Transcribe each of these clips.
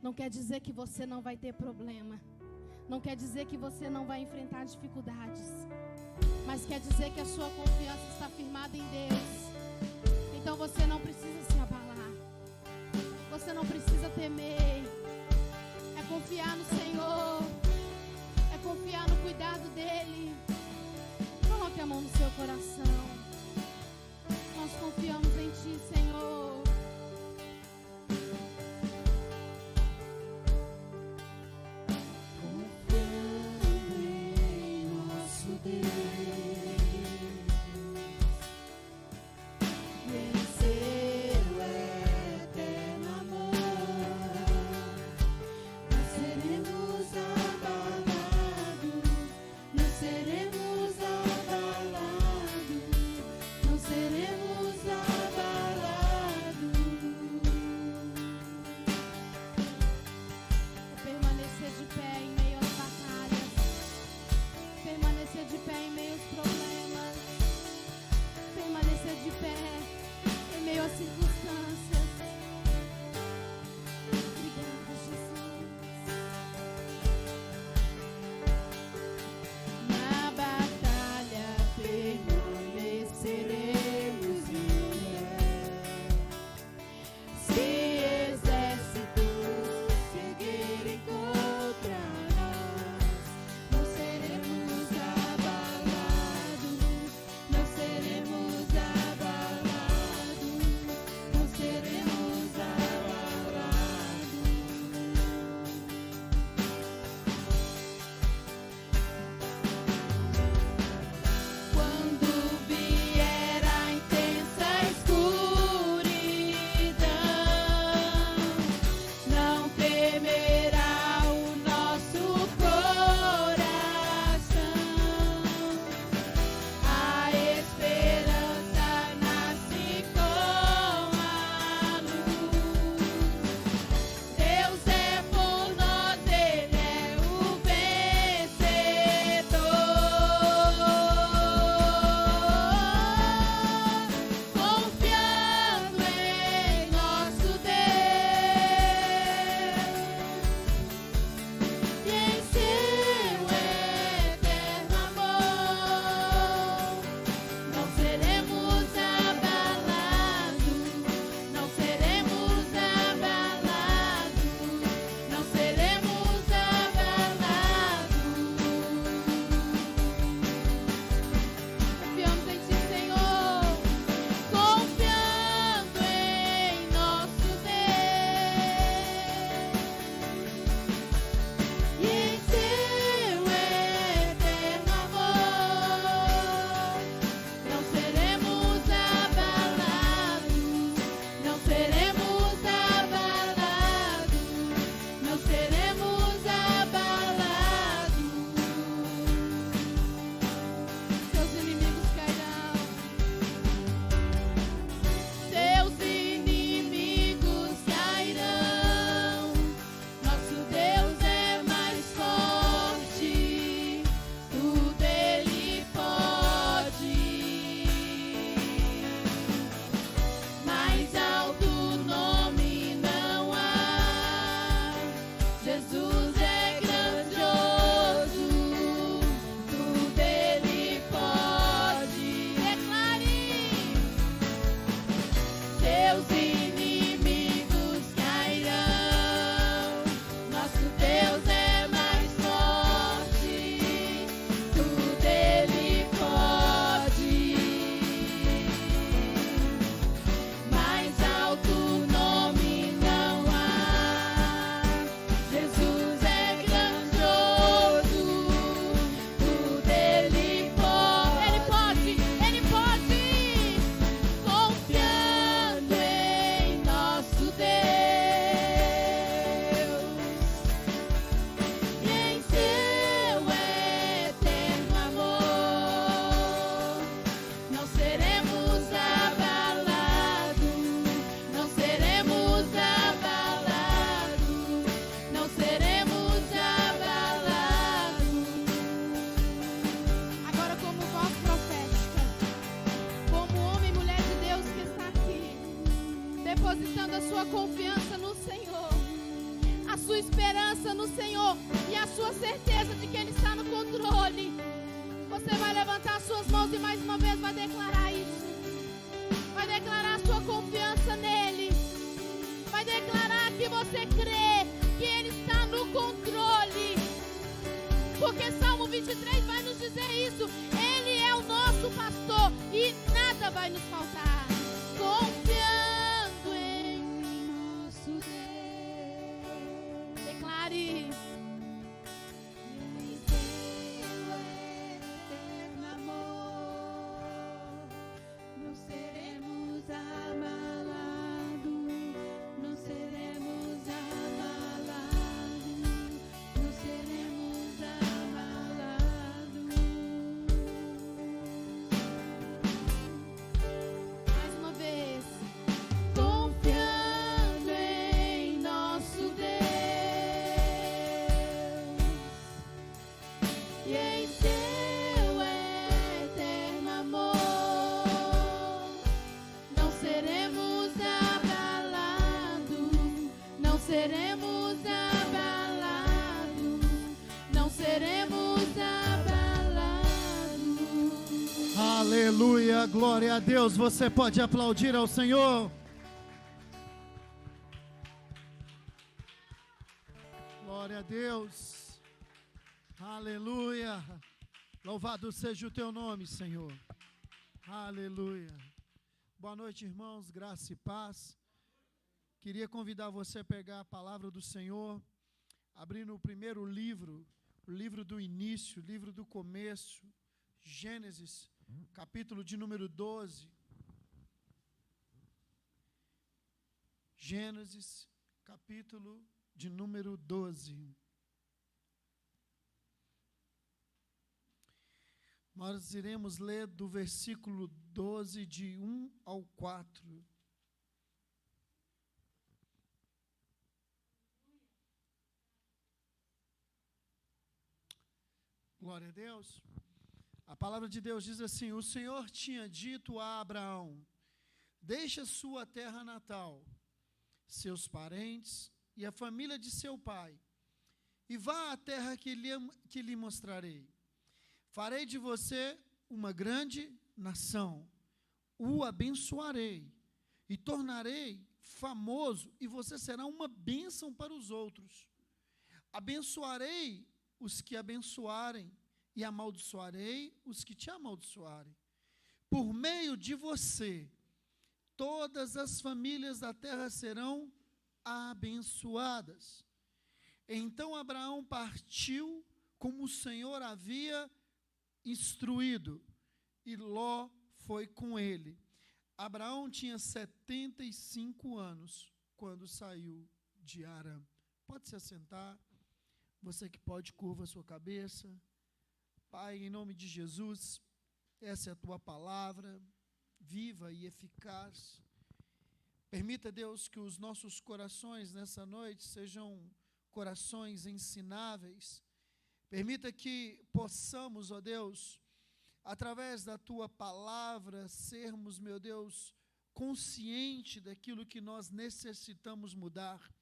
Não quer dizer que você não vai ter problema. Não quer dizer que você não vai enfrentar dificuldades. Mas quer dizer que a sua confiança está firmada em Deus. Então você não precisa se abalar. Você não precisa temer. É confiar no Senhor. É confiar no cuidado dEle. Coloque a mão no seu coração. Nós confiamos em Ti, Senhor. Em seu eterno amor. sua esperança no Senhor e a sua certeza de que Ele está no controle, você vai levantar suas mãos e mais uma vez vai declarar isso. Vai declarar sua confiança nele. Vai declarar que você crê que Ele está no controle. Porque Salmo 23 vai nos dizer isso. Ele é o nosso pastor e nada vai nos faltar. Confiando em nosso Deus. Declare. Aleluia, glória a Deus. Você pode aplaudir ao Senhor. Glória a Deus. Aleluia. Louvado seja o teu nome, Senhor. Aleluia. Boa noite, irmãos, graça e paz. Queria convidar você a pegar a palavra do Senhor, abrindo o primeiro livro, o livro do início, o livro do começo, Gênesis, capítulo de número 12. Gênesis, capítulo de número 12. Nós iremos ler do versículo 12, de 1 ao 4. Glória a Deus. A palavra de Deus diz assim: o Senhor tinha dito a Abraão: deixa sua terra natal, seus parentes e a família de seu pai, e vá à terra que lhe mostrarei. Farei de você uma grande nação, o abençoarei e tornarei famoso, e você será uma bênção para os outros. Abençoarei os que abençoarem, e amaldiçoarei os que te amaldiçoarem. Por meio de você, todas as famílias da terra serão abençoadas. Então Abraão partiu como o Senhor havia instruído, e Ló foi com ele. Abraão tinha 75 anos quando saiu de Harã. Pode se assentar. Você que pode, curva a sua cabeça. Pai, em nome de Jesus, essa é a tua palavra, viva e eficaz. Permita, Deus, que os nossos corações nessa noite sejam corações ensináveis. Permita que possamos, ó Deus, através da tua palavra, sermos, meu Deus, conscientes daquilo que nós necessitamos mudar.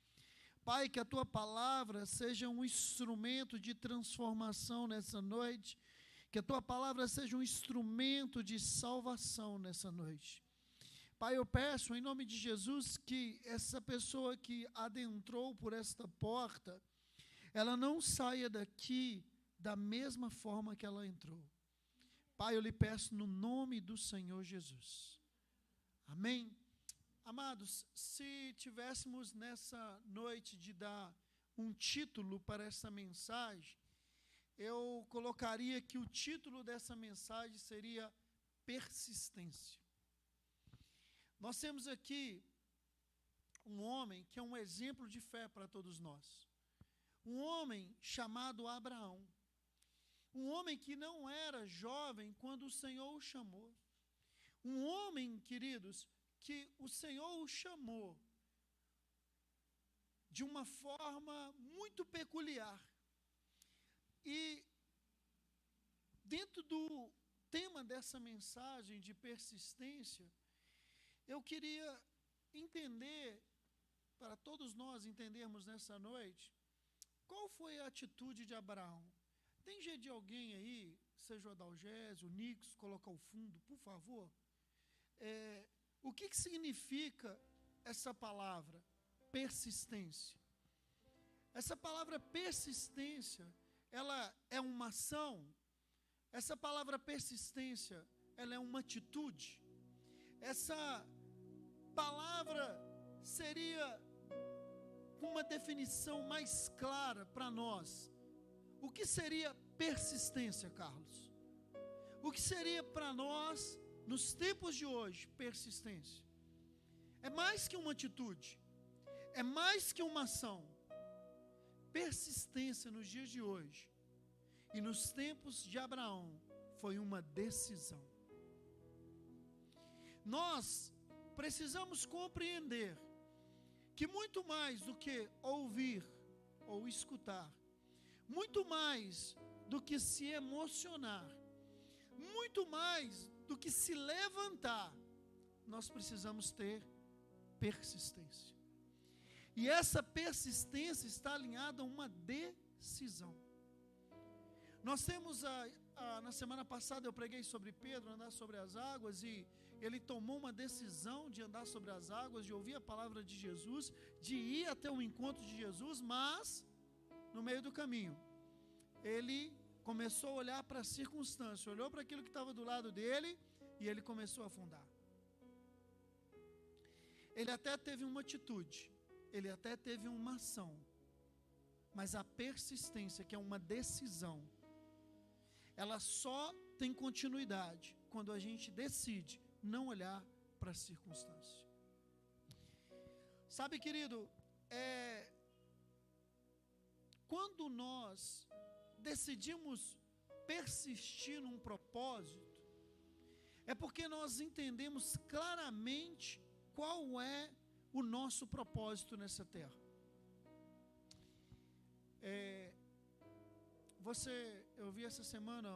Pai, que a tua palavra seja um instrumento de transformação nessa noite, que a tua palavra seja um instrumento de salvação nessa noite. Pai, eu peço em nome de Jesus que essa pessoa que adentrou por esta porta, ela não saia daqui da mesma forma que ela entrou. Pai, eu lhe peço no nome do Senhor Jesus. Amém? Amados, se tivéssemos nessa noite de dar um título para essa mensagem, eu colocaria que o título dessa mensagem seria persistência. Nós temos aqui um homem que é um exemplo de fé para todos nós. Um homem chamado Abraão. Um homem que não era jovem quando o Senhor o chamou. Um homem, queridos, que o Senhor o chamou de uma forma muito peculiar. E dentro do tema dessa mensagem de persistência, eu queria entender, para todos nós entendermos nessa noite, qual foi a atitude de Abraão? Tem jeito de alguém aí, seja o Adalgésio, o Nix, colocar o fundo, por favor? O que significa essa palavra? Persistência. Essa palavra persistência, ela é uma ação. Essa palavra persistência, ela é uma atitude. Essa palavra seria uma definição mais clara para nós. O que seria persistência, Carlos? O que seria para nós, nos tempos de hoje, persistência? É mais que uma atitude, é mais que uma ação. Persistência nos dias de hoje e nos tempos de Abraão foi uma decisão. Nós precisamos compreender que muito mais do que ouvir ou escutar, muito mais do que se emocionar, muito mais do que se levantar, nós precisamos ter persistência. E essa persistência está alinhada a uma decisão. Nós temos, na semana passada eu preguei sobre Pedro, andar sobre as águas, e ele tomou uma decisão de andar sobre as águas, de ouvir a palavra de Jesus, de ir até o encontro de Jesus, mas, no meio do caminho, ele começou a olhar para a circunstância, olhou para aquilo que estava do lado dele, e ele começou a afundar. Ele até teve uma atitude, ele até teve uma ação, mas a persistência, que é uma decisão, ela só tem continuidade quando a gente decide não olhar para a circunstância. Sabe, querido, quando nós decidimos persistir num propósito, é porque nós entendemos claramente qual é o nosso propósito nessa terra. Eu vi essa semana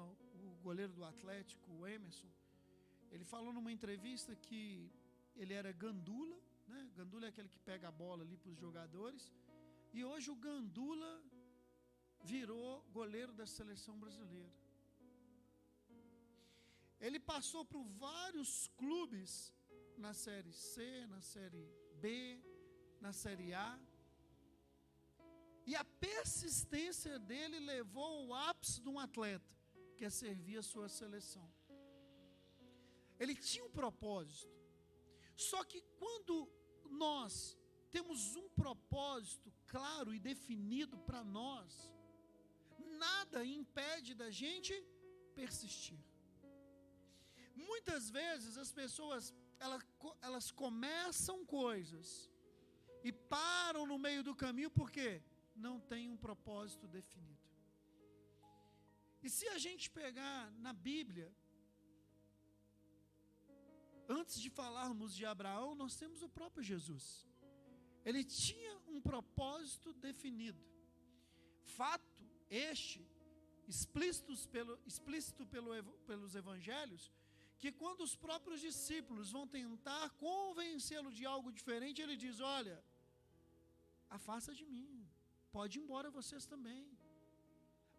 o goleiro do Atlético, o Emerson, ele falou numa entrevista que ele era gandula, né? Gandula é aquele que pega a bola ali para os jogadores, e hoje o gandula virou goleiro da seleção brasileira. Ele passou por vários clubes na Série C, na Série B, na Série A, e a persistência dele levou ao ápice de um atleta, que é servir a sua seleção. Ele tinha um propósito. Só que quando nós temos um propósito claro e definido para nós, nada impede da gente persistir. Muitas vezes as pessoas, elas começam coisas e param no meio do caminho porque não tem um propósito definido. E se a gente pegar na Bíblia, antes de falarmos de Abraão, nós temos o próprio Jesus. Ele tinha um propósito definido. Fato este, explícito pelos evangelhos, que quando os próprios discípulos vão tentar convencê-lo de algo diferente, ele diz: olha, afasta de mim, pode ir embora vocês também.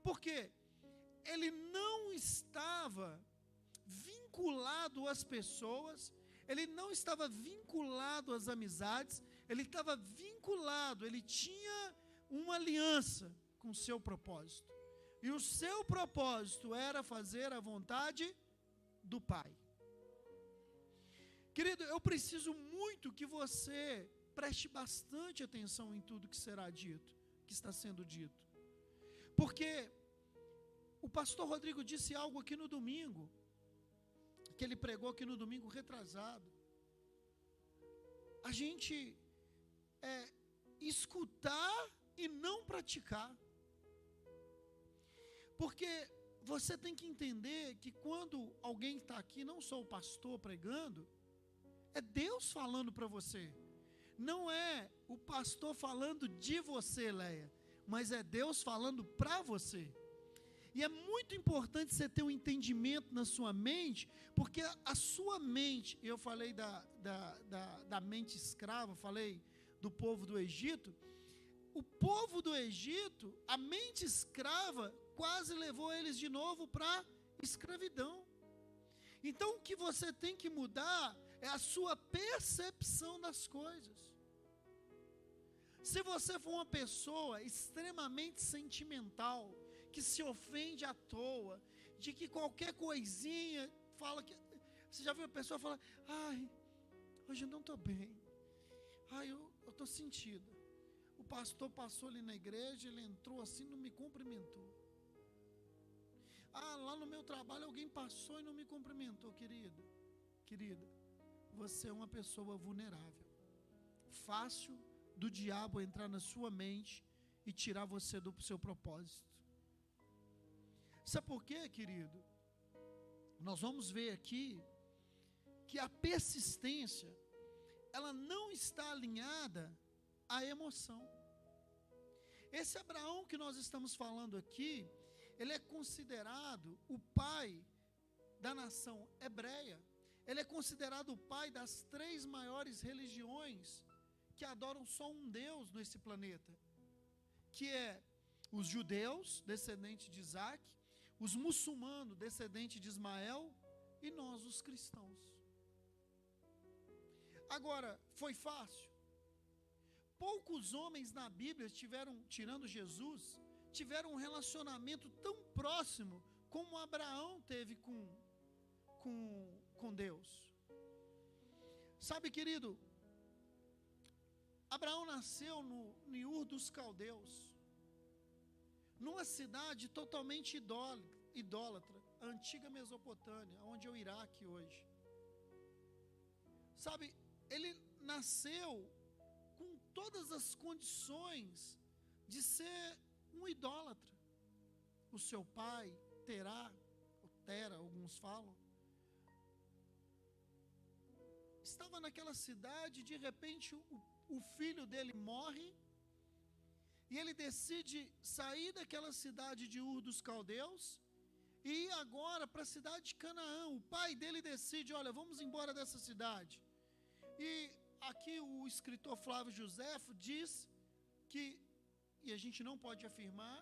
Por quê? Ele não estava vinculado às pessoas, ele não estava vinculado às amizades, ele estava vinculado, ele tinha uma aliança com o seu propósito. E o seu propósito era fazer a vontade do Pai. Querido, eu preciso muito que você preste bastante atenção em tudo que será dito, que está sendo dito. Porque o pastor Rodrigo disse algo aqui no domingo, que ele pregou aqui no domingo retrasado. A gente escutar e não praticar. Porque você tem que entender que quando alguém está aqui, não só o pastor pregando, é Deus falando para você. Não é o pastor falando de você, Leia, mas é Deus falando para você. E é muito importante você ter um entendimento na sua mente, porque a sua mente, eu falei da mente escrava, falei do povo do Egito, o povo do Egito, a mente escrava, quase levou eles de novo para a escravidão. Então, o que você tem que mudar é a sua percepção das coisas. Se você for uma pessoa extremamente sentimental, que se ofende à toa, de que qualquer coisinha fala que... Você já viu a pessoa falar, ai, hoje eu não estou bem, ai, eu estou sentida. O pastor passou ali na igreja, ele entrou assim, não me cumprimentou. Ah, lá no meu trabalho alguém passou e não me cumprimentou, querida, você é uma pessoa vulnerável. Fácil do diabo entrar na sua mente e tirar você do seu propósito. Sabe por quê, querido? Nós vamos ver aqui que a persistência, ela não está alinhada à emoção. Esse Abraão que nós estamos falando aqui, ele é considerado o pai da nação hebreia. Ele é considerado o pai das 3 maiores religiões que adoram só um Deus nesse planeta, que é os judeus, descendentes de Isaac, os muçulmanos, descendentes de Ismael, e nós, os cristãos. Agora, foi fácil? Poucos homens na Bíblia tirando Jesus, tiveram um relacionamento tão próximo como Abraão teve com Deus. Sabe, querido, Abraão nasceu no Ur dos Caldeus, numa cidade totalmente idólatra, a antiga Mesopotâmia, onde é o Iraque hoje. Sabe, ele nasceu com todas as condições de ser um idólatra. O seu pai, Terá, ou Tera, alguns falam, estava naquela cidade, de repente o filho dele morre, e ele decide sair daquela cidade de Ur dos Caldeus, e ir agora para a cidade de Canaã. O pai dele decide, olha, vamos embora dessa cidade. E aqui o escritor Flávio Joséfo diz que, e a gente não pode afirmar,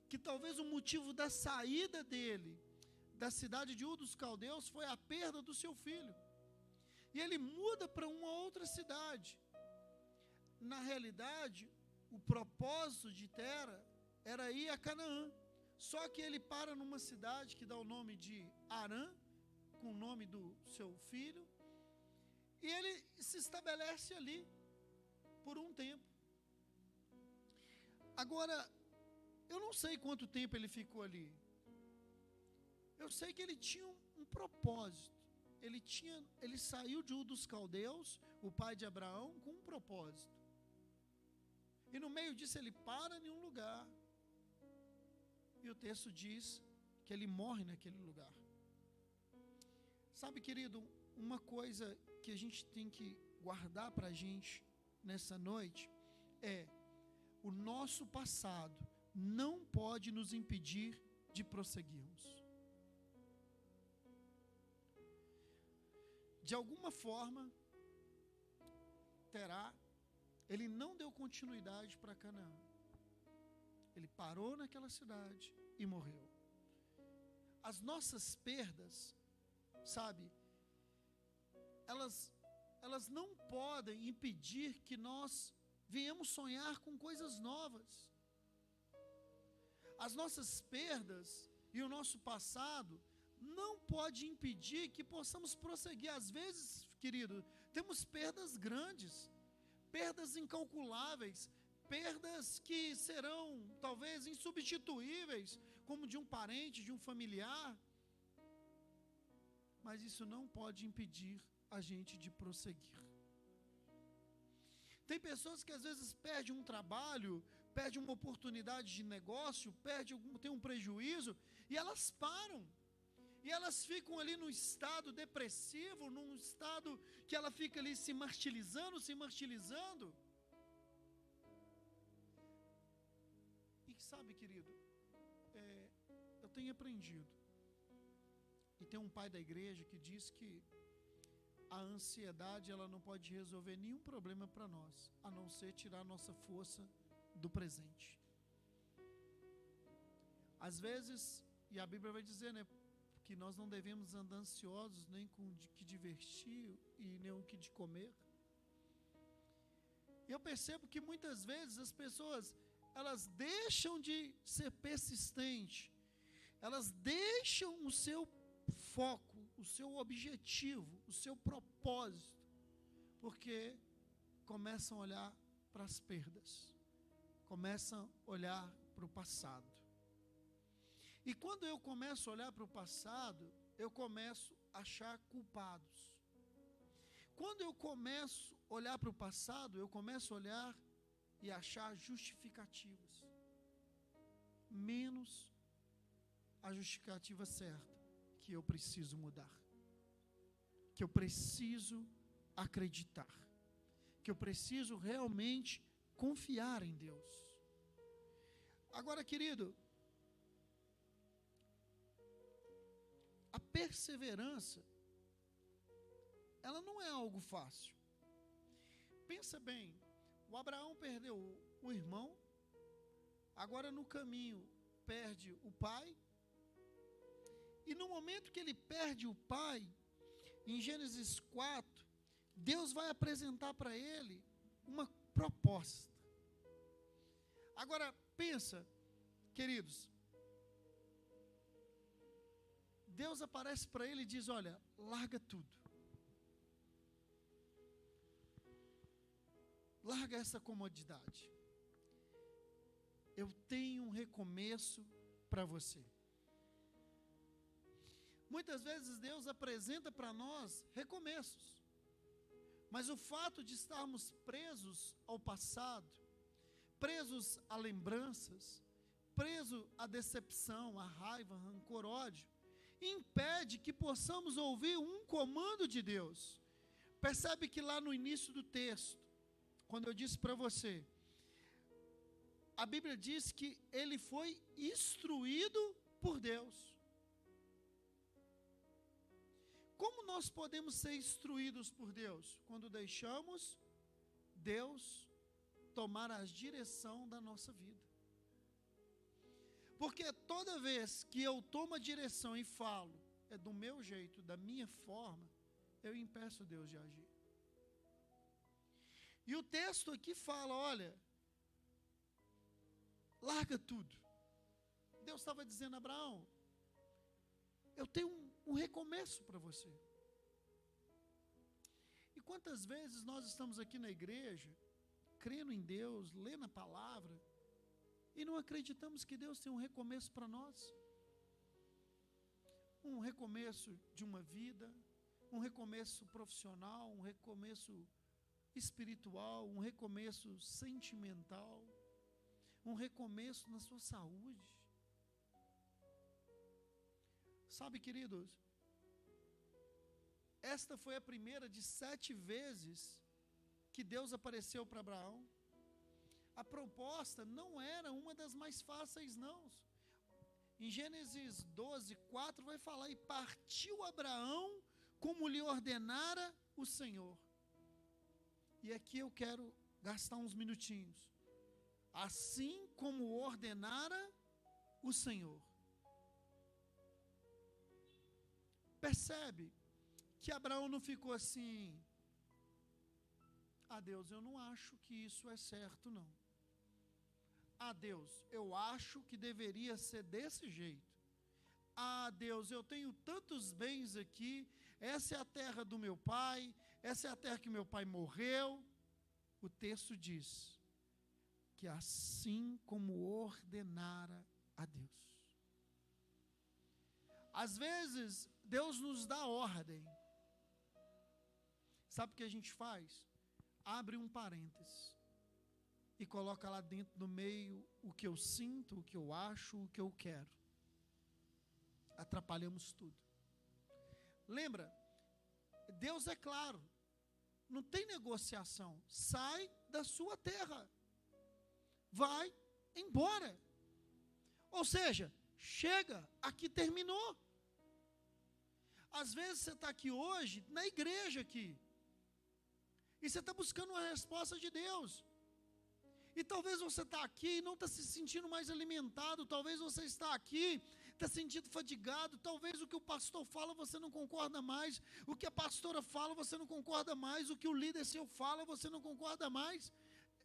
que talvez o motivo da saída dele da cidade de Ur dos Caldeus foi a perda do seu filho. E ele muda para uma outra cidade. Na realidade, o propósito de Tera era ir a Canaã. Só que ele para numa cidade que dá o nome de Harã, com o nome do seu filho, e ele se estabelece ali por um tempo. Agora, eu não sei quanto tempo ele ficou ali. Eu sei que ele tinha um propósito. Ele saiu de Ur dos Caldeus, o pai de Abraão, com um propósito. E no meio disso ele para em um lugar. E o texto diz que ele morre naquele lugar. Sabe, querido, uma coisa que a gente tem que guardar para a gente nessa noite é: o nosso passado não pode nos impedir de prosseguirmos. De alguma forma, Terá, ele não deu continuidade para Canaã. Ele parou naquela cidade e morreu. As nossas perdas, sabe, elas não podem impedir que nós venhamos sonhar com coisas novas. As nossas perdas e o nosso passado não pode impedir que possamos prosseguir. Às vezes, querido, temos perdas grandes, perdas incalculáveis, perdas que serão talvez insubstituíveis, como de um parente, de um familiar. Mas isso não pode impedir a gente de prosseguir. Tem pessoas que às vezes perdem um trabalho, perdem uma oportunidade de negócio, tem um prejuízo, e elas param. E elas ficam ali num estado depressivo, num estado que ela fica ali se martirizando. E sabe, querido, eu tenho aprendido. E tem um pai da igreja que diz que a ansiedade ela não pode resolver nenhum problema para nós, a não ser tirar nossa força do presente. Às vezes, e a Bíblia vai dizer, né, que nós não devemos andar ansiosos nem com o que divertir e nem o que de comer. E eu percebo que muitas vezes as pessoas, elas deixam de ser persistentes, elas deixam o seu foco, o seu objetivo, o seu propósito, porque começam a olhar para as perdas, começam a olhar para o passado. E quando eu começo a olhar para o passado, eu começo a achar culpados. Quando eu começo a olhar para o passado, eu começo a olhar e achar justificativas, menos a justificativa certa, que eu preciso mudar, que eu preciso acreditar, que eu preciso realmente confiar em Deus. Agora, querido, a perseverança, ela não é algo fácil. Pensa bem, o Abraão perdeu o irmão, agora no caminho perde o pai, e no momento que ele perde o pai, em Gênesis 4, Deus vai apresentar para ele uma proposta. Agora pensa, queridos, Deus aparece para ele e diz: olha, larga tudo. Larga essa comodidade. Eu tenho um recomeço para você. Muitas vezes Deus apresenta para nós recomeços. Mas o fato de estarmos presos ao passado, presos a lembranças, presos à decepção, à raiva, rancor, ódio, impede que possamos ouvir um comando de Deus. Percebe que lá no início do texto, quando eu disse para você, a Bíblia diz que ele foi instruído por Deus. Como nós podemos ser instruídos por Deus? Quando deixamos Deus tomar a direção da nossa vida. Porque toda vez que eu tomo a direção e falo, é do meu jeito, da minha forma, eu impeço Deus de agir. E o texto aqui fala, olha, larga tudo. Deus estava dizendo a Abraão, eu tenho um recomeço para você. E quantas vezes nós estamos aqui na igreja, crendo em Deus, lendo a palavra, e não acreditamos que Deus tem um recomeço para nós? Um recomeço de uma vida, um recomeço profissional, um recomeço espiritual, um recomeço sentimental, um recomeço na sua saúde. Sabe, queridos, esta foi a primeira de 7 vezes que Deus apareceu para Abraão. A proposta não era uma das mais fáceis, não. Em Gênesis 12, 4 vai falar, e partiu Abraão como lhe ordenara o Senhor. E aqui eu quero gastar uns minutinhos. Assim como ordenara o Senhor. Percebe que Abraão não ficou assim, Deus, eu não acho que isso é certo, não. Deus, eu acho que deveria ser desse jeito. Deus, eu tenho tantos bens aqui, essa é a terra do meu pai, essa é a terra que meu pai morreu. O texto diz que assim como ordenara a Deus. Às vezes, Deus nos dá ordem. Sabe o que a gente faz? Abre um parênteses e coloca lá dentro do meio o que eu sinto, o que eu acho, o que eu quero. Atrapalhamos tudo. Lembra? Deus é claro, não tem negociação. Sai da sua terra, vai embora. Ou seja, chega, aqui terminou. Às vezes você está aqui hoje, na igreja aqui, e você está buscando uma resposta de Deus. E talvez você está aqui e não está se sentindo mais alimentado, talvez você está aqui, está sentindo fadigado, talvez o que o pastor fala você não concorda mais, o que a pastora fala você não concorda mais, o que o líder seu fala você não concorda mais.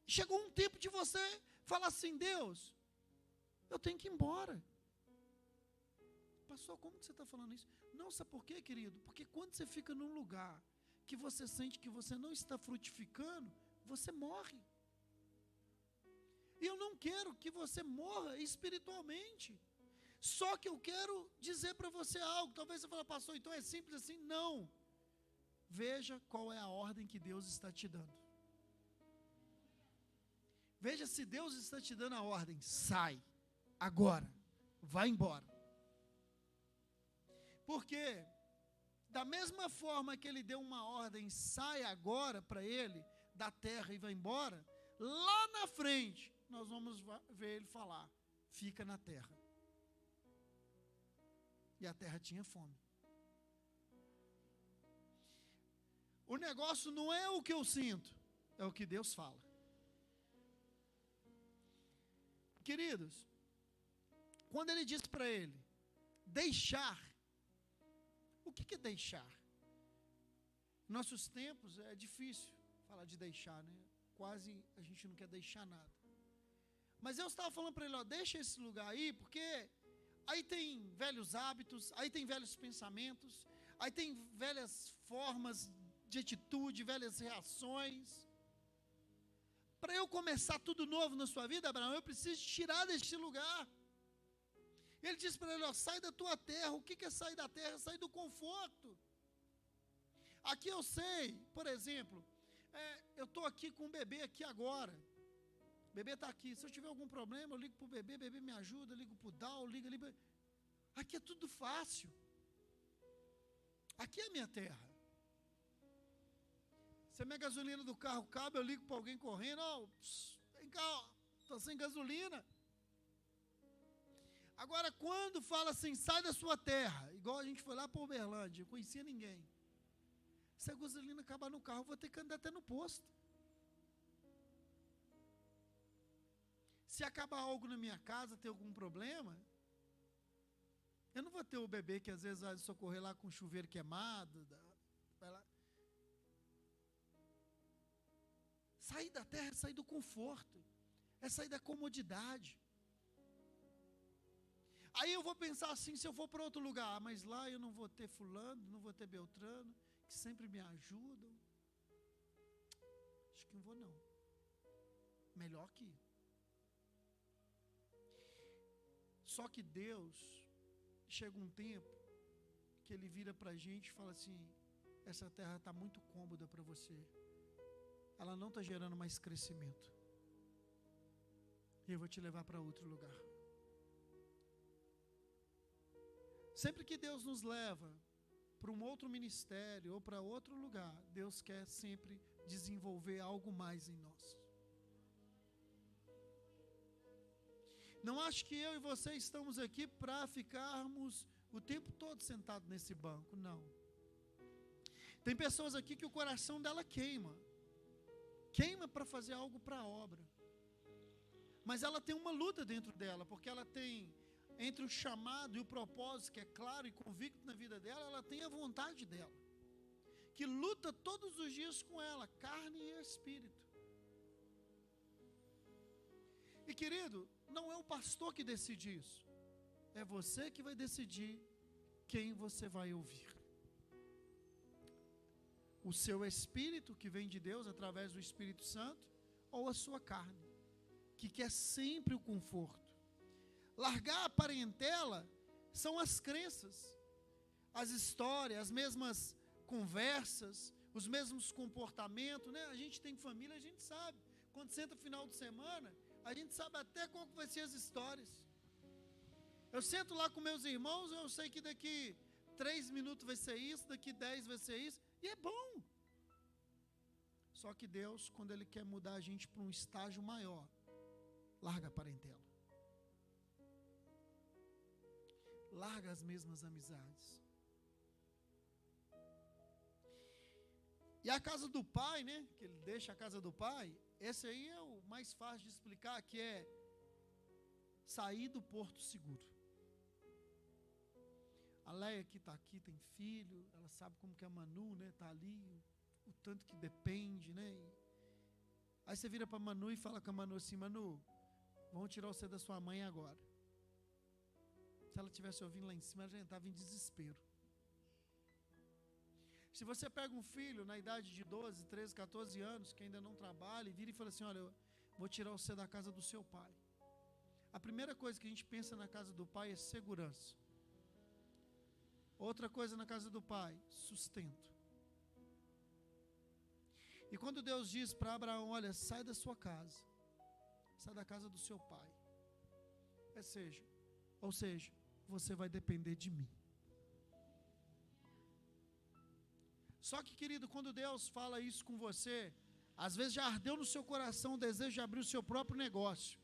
Chegou um tempo de você falar assim: Deus, eu tenho que ir embora. Pastor, como que você está falando isso? Não, sabe por quê, querido? Porque quando você fica num lugar que você sente que você não está frutificando, você morre. E eu não quero que você morra espiritualmente. Só que eu quero dizer para você algo. Talvez você fale: pastor, então é simples assim? Não. Veja qual é a ordem que Deus está te dando. Veja se Deus está te dando a ordem: sai, agora, vai embora. Porque, da mesma forma que ele deu uma ordem: sai agora para ele, da terra e vai embora, lá na frente, nós vamos ver ele falar: fica na terra. E a terra tinha fome. O negócio não é o que eu sinto, é o que Deus fala. Queridos, quando ele disse para ele deixar, o que é deixar? Nossos tempos é difícil falar de deixar, né? Quase a gente não quer deixar nada. Mas eu estava falando para ele: ó, deixa esse lugar aí, porque aí tem velhos hábitos, aí tem velhos pensamentos, aí tem velhas formas de atitude, velhas reações. Para eu começar tudo novo na sua vida, Abraão, eu preciso te tirar deste lugar. Ele disse para ele: ó, sai da tua terra. O que é sair da terra? Sair do conforto. Aqui eu sei, por exemplo, eu estou aqui com o bebê aqui agora. O bebê está aqui. Se eu tiver algum problema, eu ligo para o bebê me ajuda, ligo para o Dal, ligo ali. Aqui é tudo fácil. Aqui é a minha terra. Se a minha gasolina do carro cabe, eu ligo para alguém correndo: ó, vem cá, estou sem gasolina. Agora, quando fala assim: sai da sua terra, igual a gente foi lá para Uberlândia, não conhecia ninguém. Se a gasolina acabar no carro, eu vou ter que andar até no posto. Se acabar algo na minha casa, ter algum problema, eu não vou ter o bebê que às vezes vai socorrer lá com o chuveiro queimado. Vai lá. Sair da terra é sair do conforto, é sair da comodidade. Aí eu vou pensar assim: se eu for para outro lugar, mas lá eu não vou ter fulano, não vou ter Beltrano, que sempre me ajudam. Acho que não vou não. Melhor aqui. Só que Deus, chega um tempo que Ele vira para a gente e fala assim: essa terra está muito cômoda para você. Ela não está gerando mais crescimento. E eu vou te levar para outro lugar. Sempre que Deus nos leva para um outro ministério ou para outro lugar, Deus quer sempre desenvolver algo mais em nós. Não acho que eu e você estamos aqui para ficarmos o tempo todo sentados nesse banco, não. Tem pessoas aqui que o coração dela queima para fazer algo para a obra. Mas ela tem uma luta dentro dela, porque ela tem, entre o chamado e o propósito, que é claro e convicto na vida dela, ela tem a vontade dela, que luta todos os dias com ela, carne e espírito. E querido, não é o pastor que decide isso, é você que vai decidir quem você vai ouvir. O seu espírito, que vem de Deus através do Espírito Santo, ou a sua carne, que quer sempre o conforto. Largar a parentela são as crenças, as histórias, as mesmas conversas, os mesmos comportamentos, né? A gente tem família, a gente sabe. Quando senta final de semana, a gente sabe até qual que vai ser as histórias. Eu sento lá com meus irmãos, eu sei que daqui 3 minutos vai ser isso, daqui 10 vai ser isso, e é bom. Só que Deus, quando Ele quer mudar a gente para um estágio maior, larga a parentela. Larga as mesmas amizades. E a casa do pai, né? Que ele deixa a casa do pai, esse aí é o mais fácil de explicar, que é sair do porto seguro. A Leia que está aqui, tem filho, ela sabe como que a Manu, né, está ali, o tanto que depende, né? Aí você vira para a Manu e fala com a Manu assim: Manu, vamos tirar você da sua mãe agora. Se ela estivesse ouvindo lá em cima, ela já estava em desespero. Se você pega um filho na idade de 12, 13, 14 anos, que ainda não trabalha, e vira e fala assim: olha, eu vou tirar você da casa do seu pai. A primeira coisa que a gente pensa na casa do pai é segurança. Outra coisa na casa do pai, sustento. E quando Deus diz para Abraão: olha, sai da sua casa, sai da casa do seu pai, ou seja, você vai depender de mim. Só que, querido, quando Deus fala isso com você, às vezes já ardeu no seu coração o desejo de abrir o seu próprio negócio.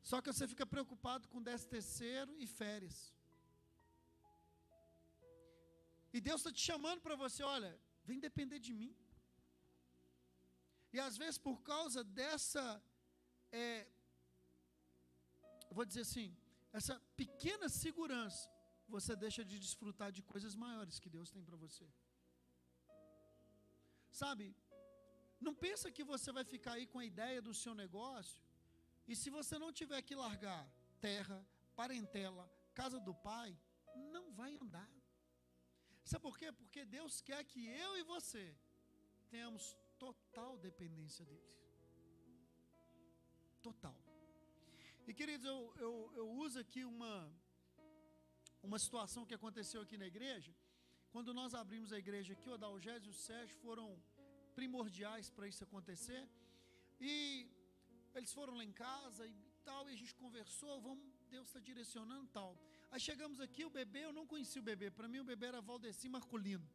Só que você fica preocupado com 13º e férias. E Deus está te chamando para você: olha, vem depender de mim. E às vezes por causa dessa, vou dizer assim, essa pequena segurança, você deixa de desfrutar de coisas maiores que Deus tem para você. Sabe, não pensa que você vai ficar aí com a ideia do seu negócio, e se você não tiver que largar terra, parentela, casa do pai, não vai andar. Sabe por quê? Porque Deus quer que eu e você tenhamos total dependência dele. Total. E, queridos, eu uso aqui uma situação que aconteceu aqui na igreja. Quando nós abrimos a igreja aqui, o Adalgésio e o Sérgio foram primordiais para isso acontecer. E eles foram lá em casa e tal, e a gente conversou: Deus está direcionando e tal. Aí chegamos aqui, o bebê, eu não conhecia o bebê. Para mim o bebê era Valdeci Marculino.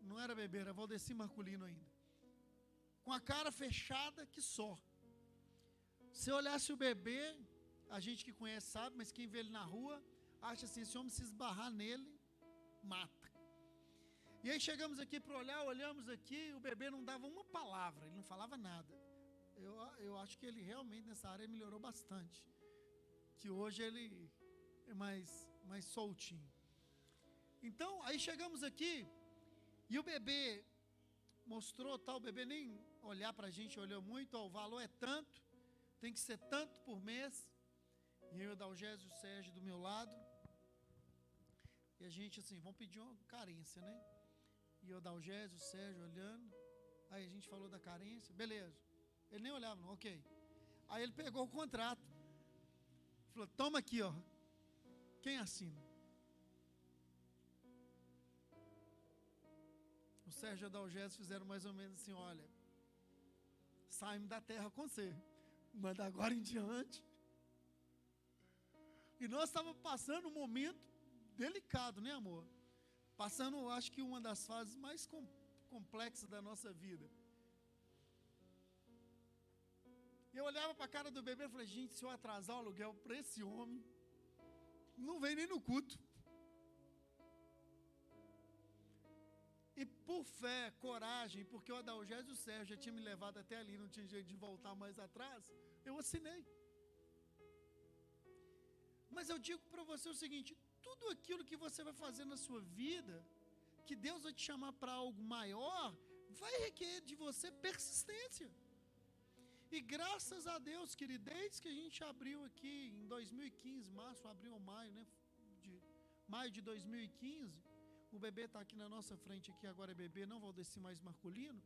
Não era bebê, era Valdeci Marculino ainda. Com a cara fechada que só. Se olhasse o bebê, a gente que conhece sabe, mas quem vê ele na rua, acha assim: esse homem, se esbarrar nele, mata. E aí chegamos aqui para olhar, olhamos aqui, o bebê não dava uma palavra, ele não falava nada. Eu acho que ele realmente nessa área melhorou bastante. Que hoje ele é mais soltinho. Então, aí chegamos aqui, e o bebê mostrou tal, o bebê nem olhar para a gente olhou muito: ó, o valor é tanto, tem que ser tanto por mês. E eu, o Adalgésio e o Sérgio do meu lado, e a gente assim, vamos pedir uma carência, né? E o Adalgésio, o Sérgio olhando, aí a gente falou da carência, beleza. Ele nem olhava, não, ok. Aí ele pegou o contrato, falou: toma aqui, ó, quem assina? O Sérgio e o Adalgésio fizeram mais ou menos assim: olha, saímos da terra com você, mas da agora em diante. E nós estávamos passando um momento delicado, né, amor? Passando, acho que uma das fases mais complexas da nossa vida. Eu olhava para a cara do bebê e falei: gente, se eu atrasar o aluguel para esse homem, não vem nem no culto. E por fé, coragem, porque o Adalgésio e o Sérgio já tinha me levado até ali, não tinha jeito de voltar mais atrás, eu assinei. Mas eu digo para você o seguinte: tudo aquilo que você vai fazer na sua vida, que Deus vai te chamar para algo maior, vai requerer de você persistência. E graças a Deus, querido, desde que a gente abriu aqui em 2015, março, abril ou maio, né? Maio de 2015, o bebê está aqui na nossa frente, aqui agora é bebê, não Valdeci mais Marculino.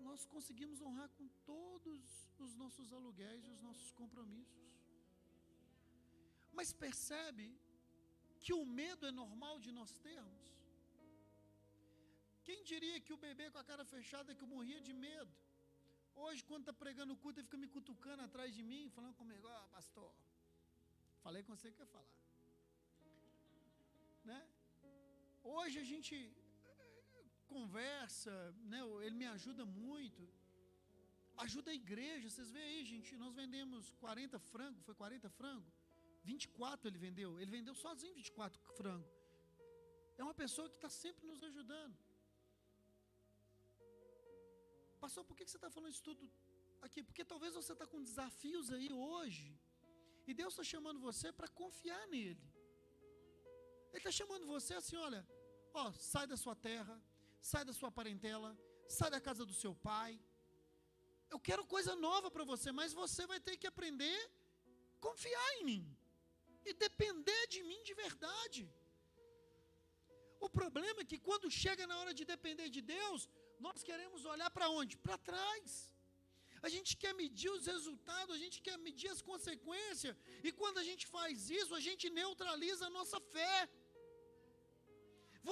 Nós conseguimos honrar com todos os nossos aluguéis e os nossos compromissos. Mas percebe que o medo é normal de nós termos? Quem diria que o bebê com a cara fechada, que eu morria de medo, hoje quando está pregando o culto, ele fica me cutucando atrás de mim, falando comigo: ó, pastor, falei com você que ia falar, né? Hoje a gente conversa, né? Ele me ajuda muito, ajuda a igreja. Vocês veem aí, gente, nós vendemos 40 frangos, foi 40 frangos? 24 ele vendeu sozinho 24 frangos. É uma pessoa que está sempre nos ajudando. Pastor, por que você está falando isso tudo aqui? Porque talvez você está com desafios aí hoje, e Deus está chamando você para confiar nele. Ele está chamando você assim, olha, sai da sua terra, sai da sua parentela, sai da casa do seu pai. Eu quero coisa nova para você, mas você vai ter que aprender a confiar em mim e depender de mim de verdade. O problema é que quando chega na hora de depender de Deus, nós queremos olhar para onde? Para trás. A gente quer medir os resultados, a gente quer medir as consequências, e quando a gente faz isso, a gente neutraliza a nossa fé.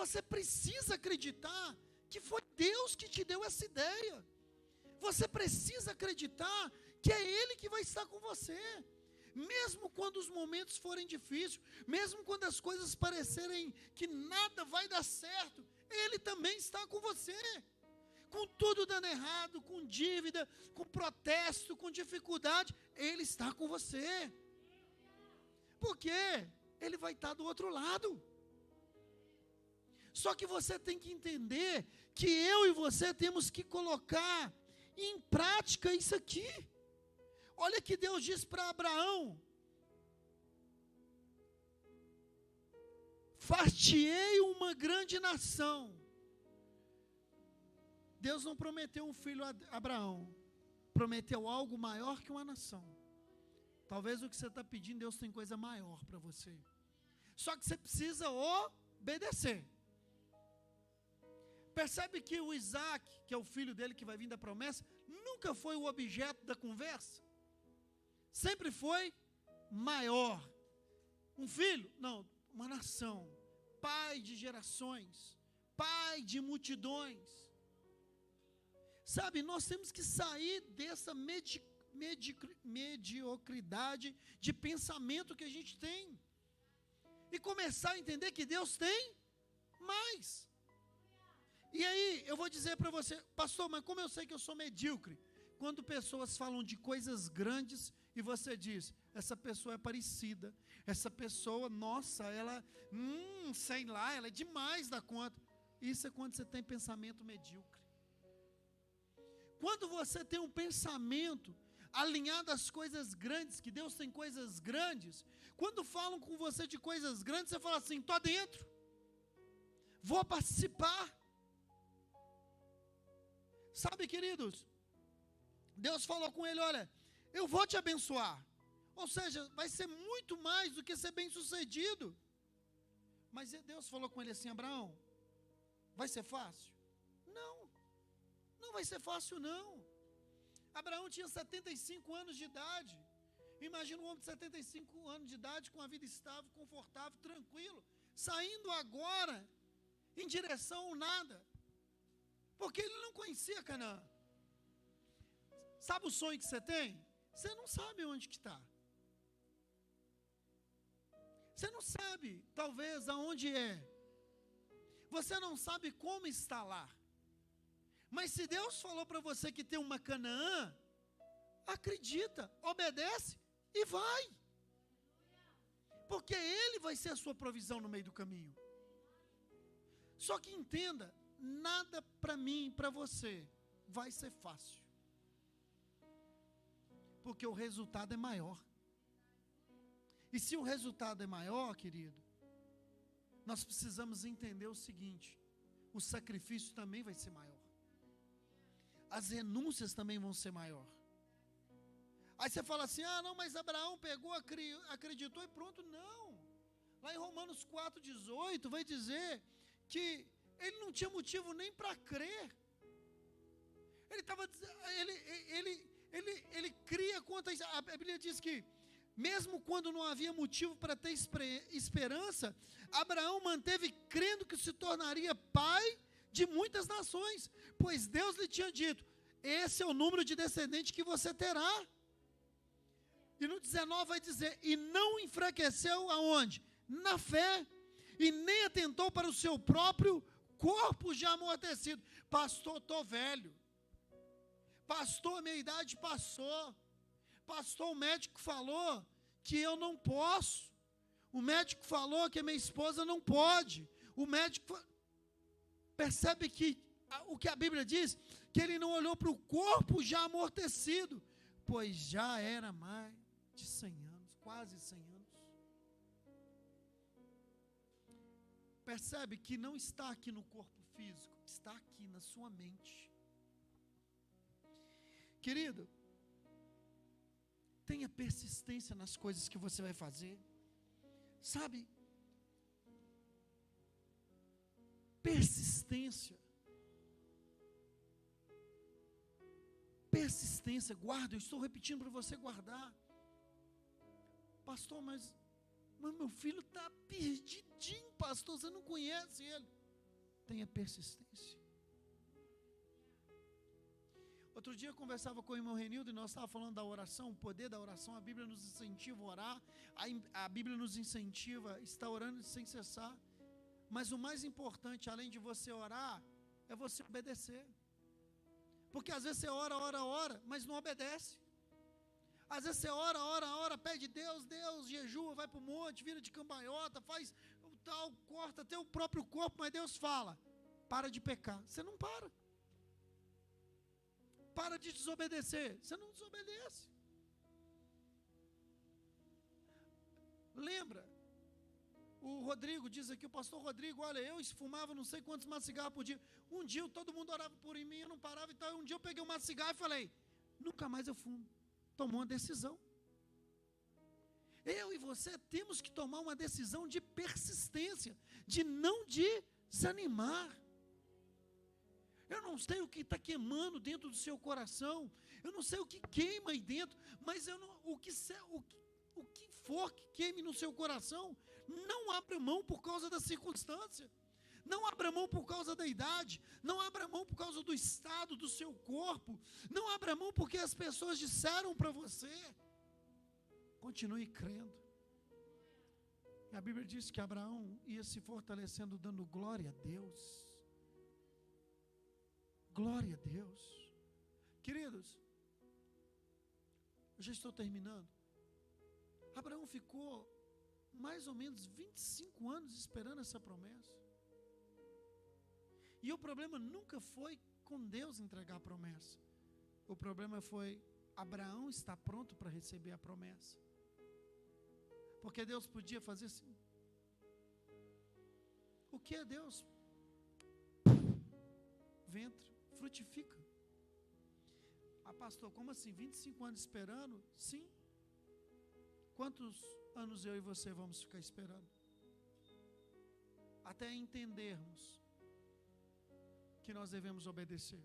Você precisa acreditar que foi Deus que te deu essa ideia. Você precisa acreditar que é Ele que vai estar com você. Mesmo quando os momentos forem difíceis, mesmo quando as coisas parecerem que nada vai dar certo, Ele também está com você. Com tudo dando errado, com dívida, com protesto, com dificuldade, Ele está com você. Por quê? Ele vai estar do outro lado. Só que você tem que entender que eu e você temos que colocar em prática isso aqui. Olha que Deus diz para Abraão: far-te-ei uma grande nação. Deus não prometeu um filho a Abraão, prometeu algo maior que uma nação. Talvez o que você está pedindo, Deus tem coisa maior para você. Só que você precisa obedecer. Percebe que o Isaac, que é o filho dele que vai vir da promessa, nunca foi o objeto da conversa. Sempre foi maior. Um filho? Não, uma nação. Pai de gerações. Pai de multidões. Sabe, nós temos que sair dessa mediocridade de pensamento que a gente tem. E começar a entender que Deus tem mais. E aí, eu vou dizer para você, pastor, mas como eu sei que eu sou medíocre? Quando pessoas falam de coisas grandes e você diz, essa pessoa é parecida, essa pessoa, nossa, ela, sei lá, ela é demais da conta. Isso é quando você tem pensamento medíocre. Quando você tem um pensamento alinhado às coisas grandes, que Deus tem coisas grandes, quando falam com você de coisas grandes, você fala assim, estou dentro, vou participar. Sabe, queridos, Deus falou com ele, olha, eu vou te abençoar. Ou seja, vai ser muito mais do que ser bem sucedido. Mas Deus falou com ele assim, Abraão, vai ser fácil? Não, não vai ser fácil não. Abraão tinha 75 anos de idade. Imagina um homem de 75 anos de idade, com a vida estável, confortável, tranquilo, saindo agora em direção ao nada. Porque ele não conhecia Canaã. Sabe o sonho que você tem? Você não sabe onde que está. Você não sabe, talvez, aonde é. Você não sabe como está lá. Mas se Deus falou para você que tem uma Canaã, acredita, obedece e vai. Porque Ele vai ser a sua provisão no meio do caminho. Só que entenda, nada para mim, para você, vai ser fácil. Porque o resultado é maior. E se o resultado é maior, querido, nós precisamos entender o seguinte, o sacrifício também vai ser maior. As renúncias também vão ser maior. Aí você fala assim, não, mas Abraão pegou, acreditou e pronto. Não. Lá em Romanos 4,18 vai dizer que ele não tinha motivo nem para crer. Ele cria contra isso. A Bíblia diz que, mesmo quando não havia motivo para ter esperança, Abraão manteve crendo que se tornaria pai de muitas nações, pois Deus lhe tinha dito, esse é o número de descendentes que você terá. E no 19 vai dizer, e não enfraqueceu aonde? Na fé, e nem atentou para o seu próprio corpo já amortecido. Pastor, estou velho. Pastor, minha idade passou. Pastor, o médico falou que eu não posso. O médico falou que a minha esposa não pode. O médico... Percebe que o que a Bíblia diz, que ele não olhou para o corpo já amortecido, pois já era mais de 100 anos, quase 100 anos. Percebe que não está aqui no corpo físico, está aqui na sua mente. Querido, tenha persistência nas coisas que você vai fazer. Sabe? Persistência. Persistência, guarda, eu estou repetindo para você guardar. Pastor, mas meu filho está perdidinho, pastor, você não conhece ele. Tenha persistência. Outro dia eu conversava com o irmão Renildo e nós estávamos falando da oração, o poder da oração. A Bíblia nos incentiva a orar, a Bíblia nos incentiva a estar orando sem cessar. Mas o mais importante, além de você orar, é você obedecer. Porque às vezes você ora, mas não obedece. Às vezes você ora, pede Deus, jejua, vai para o monte, vira de cambalhota, faz o tal, corta até o próprio corpo, mas Deus fala, para de pecar. Você não para. Para de desobedecer. Você não desobedece. Lembra? O Rodrigo diz aqui, o pastor Rodrigo, olha, eu fumava não sei quantos maços de cigarro por dia. Um dia todo mundo orava por mim, eu não parava e tal. Um dia eu peguei um maço de cigarro e falei, nunca mais eu fumo. Tomou uma decisão. Eu e você temos que tomar uma decisão de persistência, de não desanimar. Eu não sei o que está queimando dentro do seu coração, eu não sei o que queima aí dentro, mas o que for que queime no seu coração, não abra mão por causa da circunstância, não abra mão por causa da idade, não abra mão por causa do estado do seu corpo, não abra mão porque as pessoas disseram para você. Continue crendo. A Bíblia diz que Abraão ia se fortalecendo, dando glória a Deus. Glória a Deus. Queridos, eu já estou terminando. Abraão ficou mais ou menos 25 anos esperando essa promessa. E o problema nunca foi com Deus entregar a promessa. O problema foi Abraão estar pronto para receber a promessa. Porque Deus podia fazer assim. O que é Deus? Ventre, frutifica. Ah, pastor, como assim? 25 anos esperando? Sim. Quantos anos eu e você vamos ficar esperando? Até entendermos que nós devemos obedecer.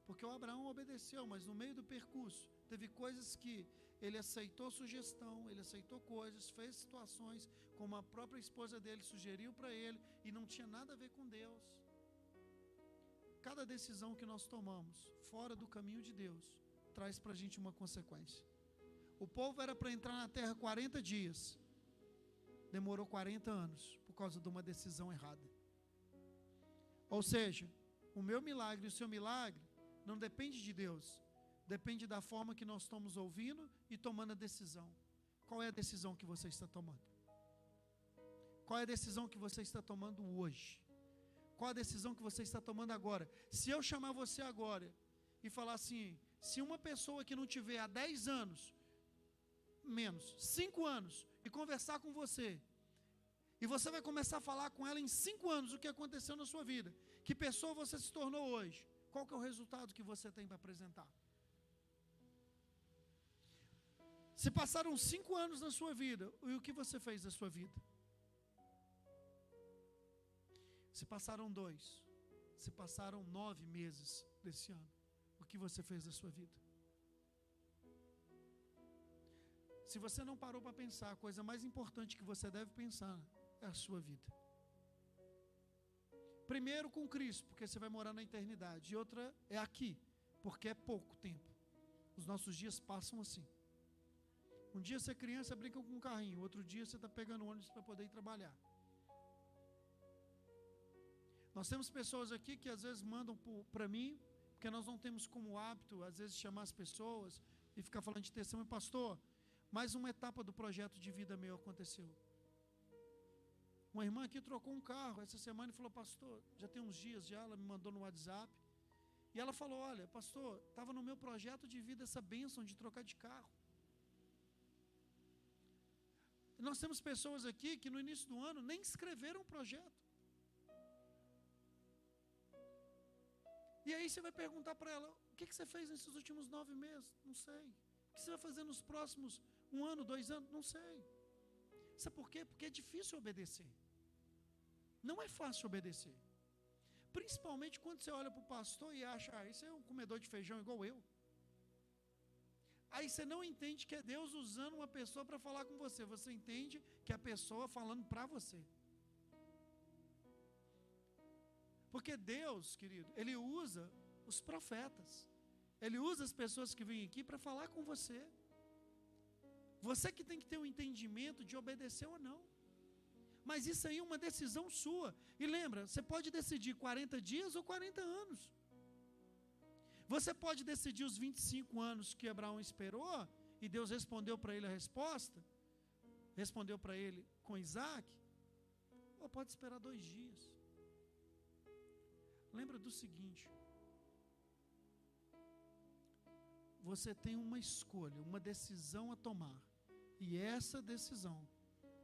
Porque o Abraão obedeceu, mas no meio do percurso, teve coisas que ele aceitou sugestão, ele aceitou coisas, fez situações, como a própria esposa dele sugeriu para ele, e não tinha nada a ver com Deus. Cada decisão que nós tomamos, fora do caminho de Deus, traz para a gente uma consequência. O povo era para entrar na terra 40 dias, demorou 40 anos, por causa de uma decisão errada. Ou seja, o meu milagre e o seu milagre não depende de Deus, depende da forma que nós estamos ouvindo e tomando a decisão. Qual é a decisão que você está tomando? Qual é a decisão que você está tomando hoje? Qual a decisão que você está tomando agora? Se eu chamar você agora e falar assim, se uma pessoa que não te vê há 10 anos, menos, 5 anos, e conversar com você, e você vai começar a falar com ela em 5 anos o que aconteceu na sua vida, que pessoa você se tornou hoje, qual que é o resultado que você tem para apresentar? Se passaram 5 anos na sua vida, e o que você fez da sua vida? Se passaram 2, se passaram 9 meses desse ano, o que você fez da sua vida? Se você não parou para pensar, a coisa mais importante que você deve pensar é a sua vida. Primeiro com Cristo, porque você vai morar na eternidade. E outra é aqui, porque é pouco tempo. Os nossos dias passam assim. Um dia você é criança, brinca com um carrinho. Outro dia você está pegando ônibus para poder ir trabalhar. Nós temos pessoas aqui que às vezes mandam para mim, porque nós não temos como hábito, às vezes, chamar as pessoas e ficar falando de testemunho. Pastor, mais uma etapa do projeto de vida meu aconteceu. Uma irmã aqui trocou um carro essa semana e falou: pastor, já tem uns dias já, ela me mandou no WhatsApp. E ela falou: olha, pastor, estava no meu projeto de vida essa bênção de trocar de carro. Nós temos pessoas aqui que no início do ano nem escreveram o projeto. E aí você vai perguntar para ela: o que você fez nesses últimos 9 meses? Não sei. O que você vai fazer nos próximos 1 ano, 2 anos? Não sei. Sabe por quê? Porque é difícil obedecer. Não é fácil obedecer. Principalmente quando você olha para o pastor e acha: isso é um comedor de feijão igual eu. Aí você não entende que é Deus usando uma pessoa para falar com você. Você entende que é a pessoa falando para você. Porque Deus, querido, Ele usa os profetas. Ele usa as pessoas que vêm aqui para falar com você. Você que tem que ter um entendimento de obedecer ou não. Mas isso aí é uma decisão sua. E lembra, você pode decidir 40 dias ou 40 anos. Você pode decidir os 25 anos que Abraão esperou, e Deus respondeu para ele a resposta, respondeu para ele com Isaac, ou pode esperar 2 dias. Lembra do seguinte: você tem uma escolha, uma decisão a tomar, e essa decisão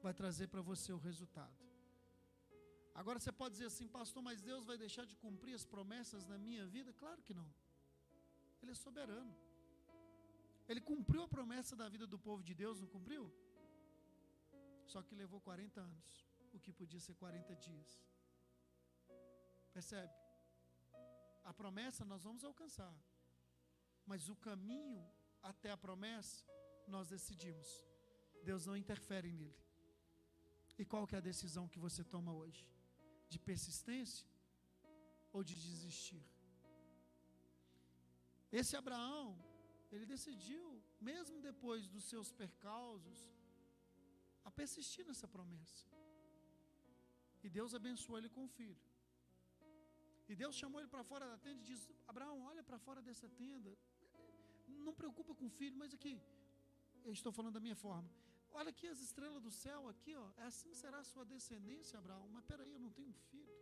vai trazer para você o resultado. Agora você pode dizer assim: pastor, mas Deus vai deixar de cumprir as promessas na minha vida? Claro que não. Ele é soberano. Ele cumpriu a promessa da vida do povo de Deus, não cumpriu? Só que levou 40 anos, o que podia ser 40 dias. Percebe? A promessa nós vamos alcançar, mas o caminho até a promessa nós decidimos. Deus não interfere nele. E qual que é a decisão que você toma hoje? De persistência ou de desistir? Esse Abraão, ele decidiu, mesmo depois dos seus percalços, a persistir nessa promessa. E Deus abençoou ele com o filho. E Deus chamou ele para fora da tenda e disse: Abraão, olha para fora dessa tenda. Não preocupa com o filho, mas aqui, eu estou falando da minha forma. Olha aqui as estrelas do céu, aqui, ó, assim será a sua descendência, Abraão. Mas peraí, eu não tenho um filho.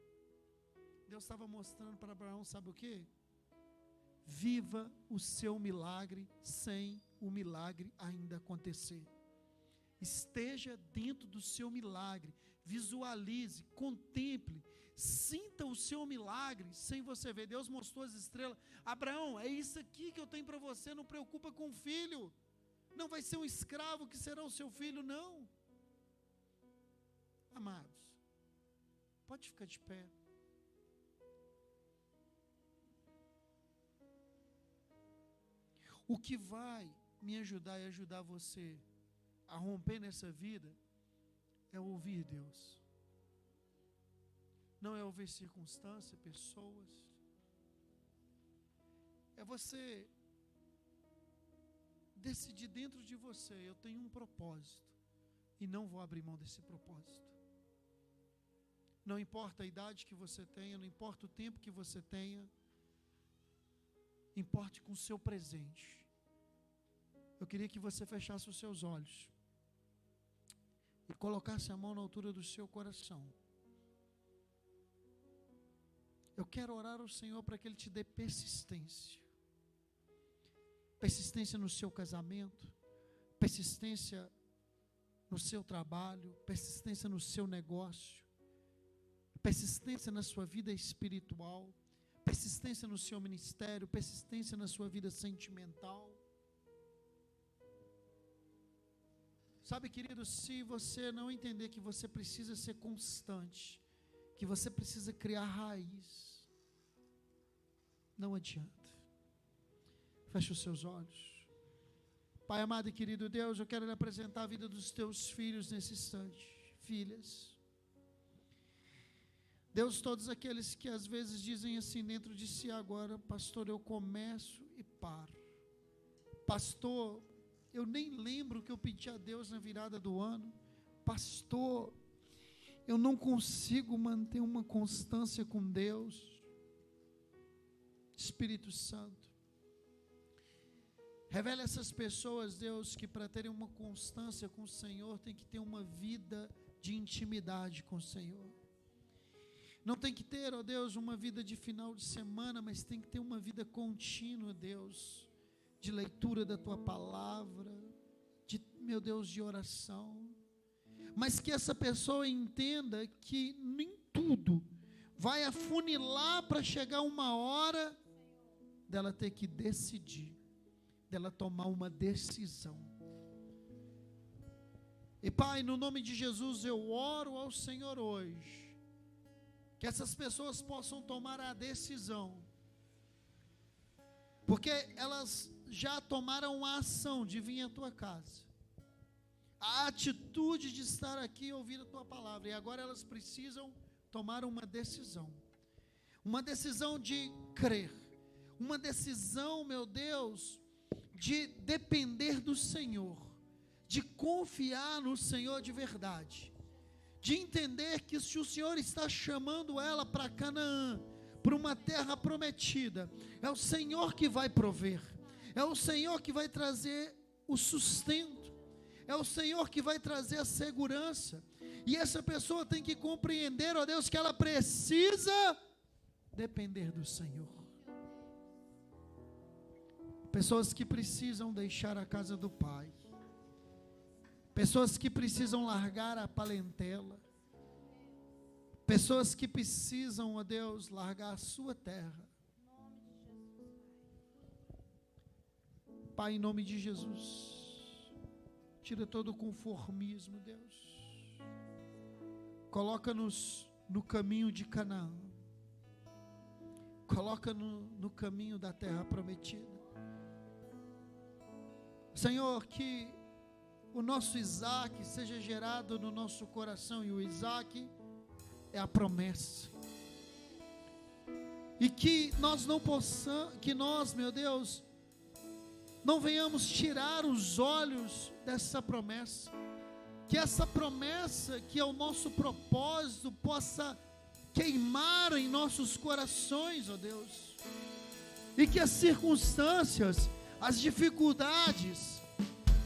Deus estava mostrando para Abraão, sabe o quê? Viva o seu milagre sem o milagre ainda acontecer. Esteja dentro do seu milagre, visualize, contemple, sinta o seu milagre sem você ver. Deus mostrou as estrelas. Abraão, é isso aqui que eu tenho para você, não preocupa com o filho. Não vai ser um escravo que será o seu filho, não. Amados, pode ficar de pé. O que vai me ajudar e ajudar você a romper nessa vida é ouvir Deus. Não é ouvir circunstâncias, pessoas. É você decidir dentro de você: eu tenho um propósito e não vou abrir mão desse propósito. Não importa a idade que você tenha, não importa o tempo que você tenha, importe com o seu presente. Eu queria que você fechasse os seus olhos e colocasse a mão na altura do seu coração. Eu quero orar ao Senhor para que Ele te dê persistência. Persistência no seu casamento, persistência no seu trabalho, persistência no seu negócio, persistência na sua vida espiritual, persistência no seu ministério, persistência na sua vida sentimental. Sabe, querido, se você não entender que você precisa ser constante, que você precisa criar raiz, não adianta. Feche os seus olhos. Pai amado e querido Deus, eu quero lhe apresentar a vida dos teus filhos nesse instante, filhas. Deus, todos aqueles que às vezes dizem assim dentro de si agora: pastor, eu começo e paro. Pastor, eu nem lembro o que eu pedi a Deus na virada do ano. Pastor, eu não consigo manter uma constância com Deus. Espírito Santo, revela essas pessoas, Deus, que para terem uma constância com o Senhor tem que ter uma vida de intimidade com o Senhor. Não tem que ter, ó Deus, uma vida de final de semana, mas tem que ter uma vida contínua, Deus, de leitura da Tua palavra, de, meu Deus, de oração. Mas que essa pessoa entenda que nem tudo vai afunilar para chegar uma hora dela ter que decidir, dela tomar uma decisão. E Pai, no nome de Jesus, eu oro ao Senhor hoje, que essas pessoas possam tomar a decisão, porque elas já tomaram a ação de vir à Tua casa, a atitude de estar aqui e ouvir a Tua palavra, e agora elas precisam tomar uma decisão de crer, uma decisão, meu Deus, de depender do Senhor, de confiar no Senhor de verdade, de entender que se o Senhor está chamando ela para Canaã, para uma terra prometida, é o Senhor que vai prover, é o Senhor que vai trazer o sustento, é o Senhor que vai trazer a segurança, e essa pessoa tem que compreender, ó Deus, que ela precisa depender do Senhor. Pessoas que precisam deixar a casa do Pai, pessoas que precisam largar a parentela, pessoas que precisam, ó Deus, largar a sua terra. Pai, em nome de Jesus, tira todo o conformismo, Deus, coloca-nos no caminho de Canaã, coloca-nos no caminho da terra prometida. Senhor, que o nosso Isaac seja gerado no nosso coração, e o Isaac é a promessa, e que nós não possamos, que nós, meu Deus, não venhamos tirar os olhos dessa promessa, que essa promessa, que é o nosso propósito, possa queimar em nossos corações, ó Deus, e que as circunstâncias, as dificuldades,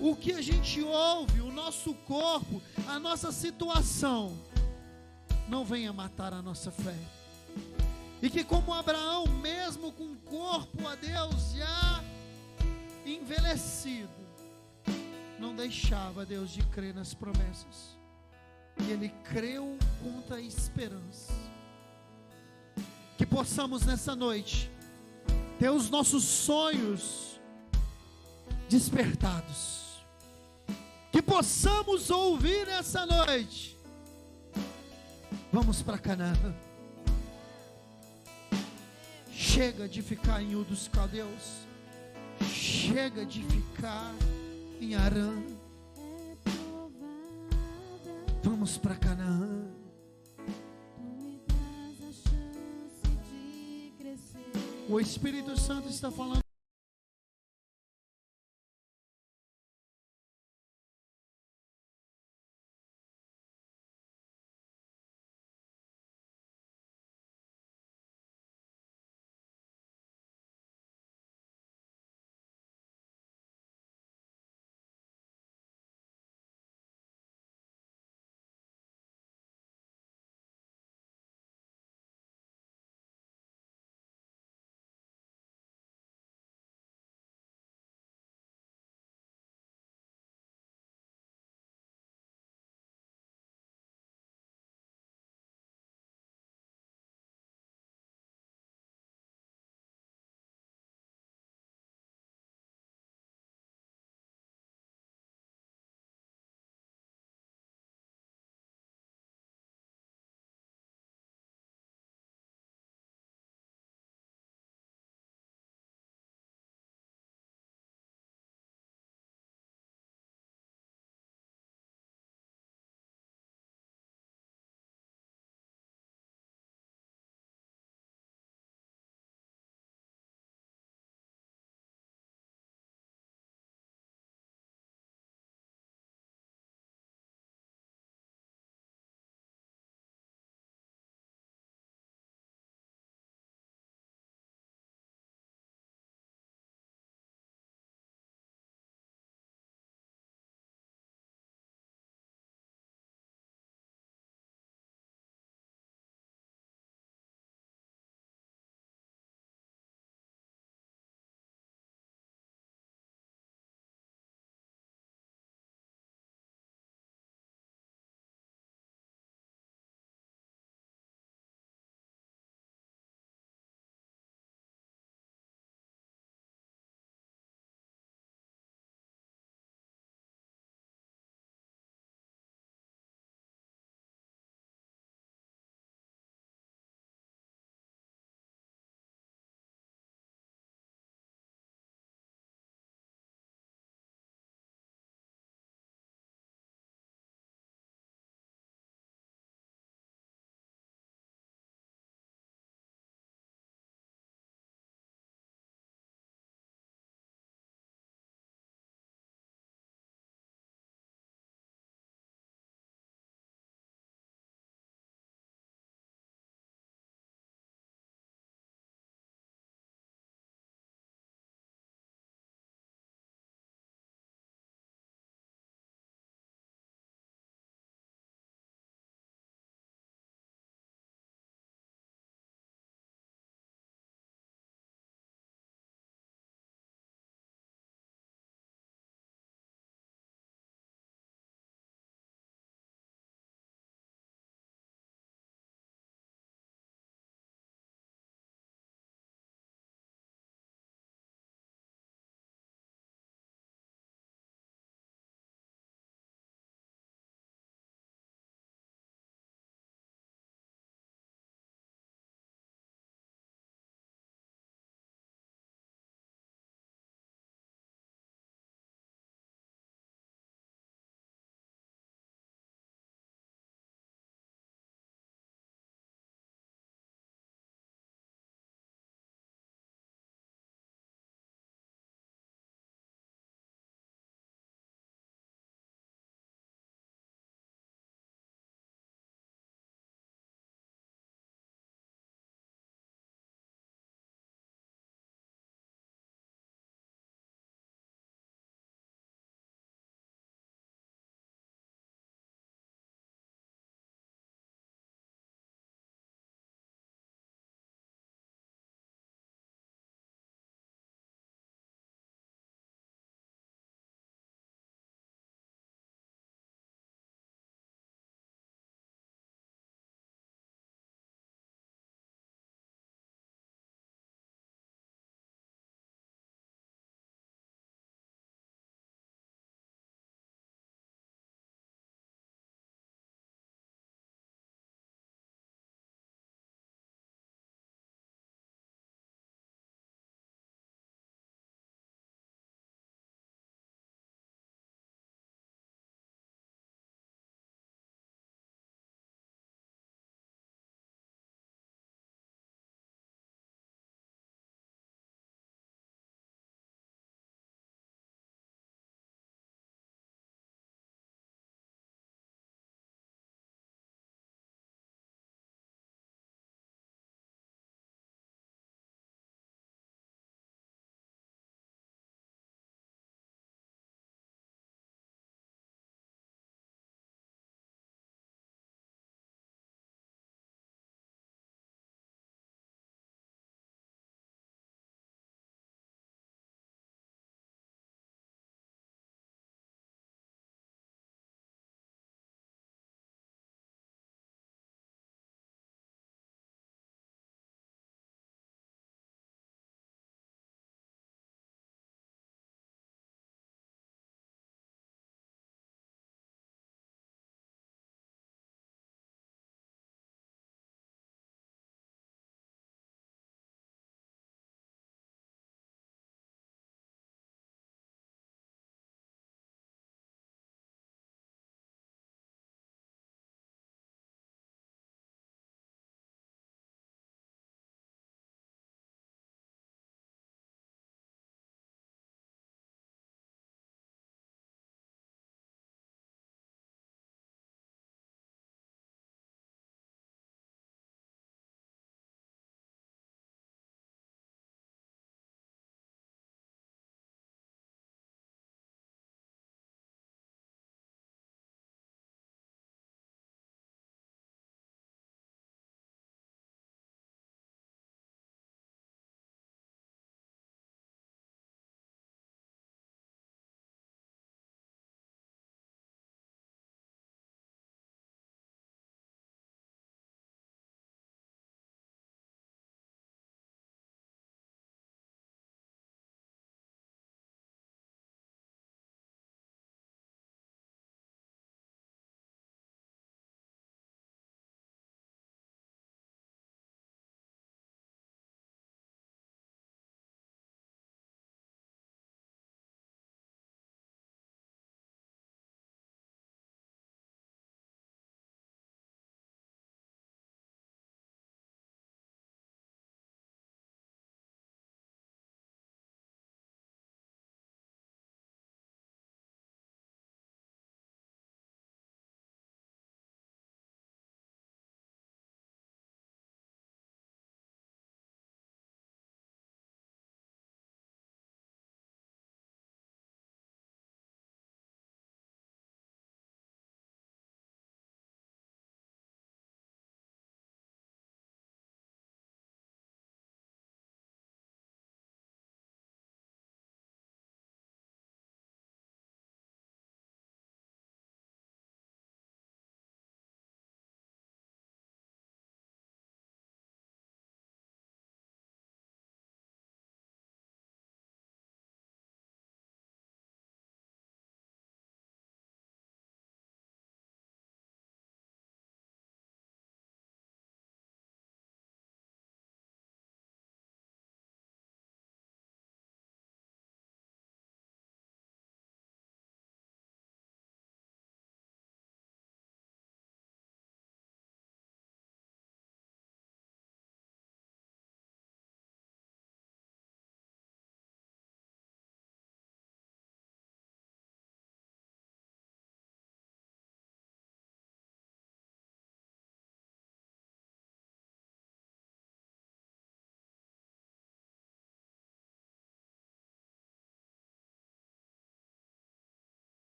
o que a gente ouve, o nosso corpo, a nossa situação, não venha matar a nossa fé, e que como Abraão, mesmo com o corpo, a Deus, já envelhecido, não deixava, Deus, de crer nas promessas, e ele creu contra a esperança. Que possamos nessa noite ter os nossos sonhos despertados, que possamos ouvir nessa noite: vamos para Canaã. Chega de ficar em Ur dos Caldeus, chega de ficar em Harã, vamos para Canaã. O Espírito Santo está falando